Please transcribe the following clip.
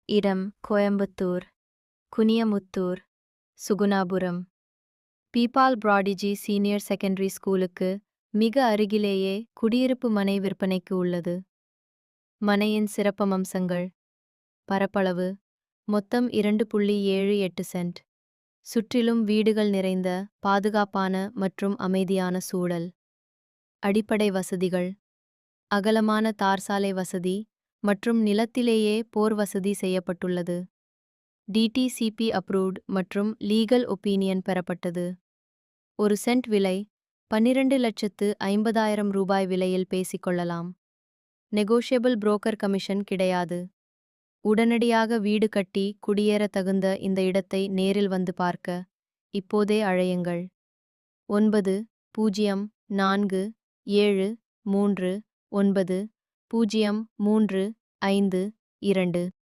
இடம் Coimbatore, Kuniyamuthur, Sugunapuram. Birbal பிராடிஜி senior secondary ஸ்கூலுக்கு மிக அருகிலேயே குடியிருப்பு மனை விற்பனைக்கு உள்ளது. மனையின் சிறப்பம்சங்கள்: பரப்பளவு மொத்தம் 2.78 சென்ட். சுற்றிலும் வீடுகள் நிறைந்த பாதுகாப்பான மற்றும் அமைதியான சூழல். அடிப்படை வசதிகள்: அகலமான தார்சாலை வசதி மற்றும் நிலத்திலேயே போர் வசதி செய்யப்பட்டுள்ளது. டிடிசிபி அப்ரூவ்ட் மற்றும் லீகல் ஒப்பீனியன் பெறப்பட்டது. ஒரு சென்ட் விலை 12,50,000 ரூபாய் விலையில் பேசிக்கொள்ளலாம். நெகோஷியபிள் புரோக்கர் கமிஷன் கிடையாது. உடனடியாக வீடு கட்டி குடியேற தகுந்த இந்த இடத்தை நேரில் வந்து பார்க்க இப்போதே அழையுங்கள். 9047390352.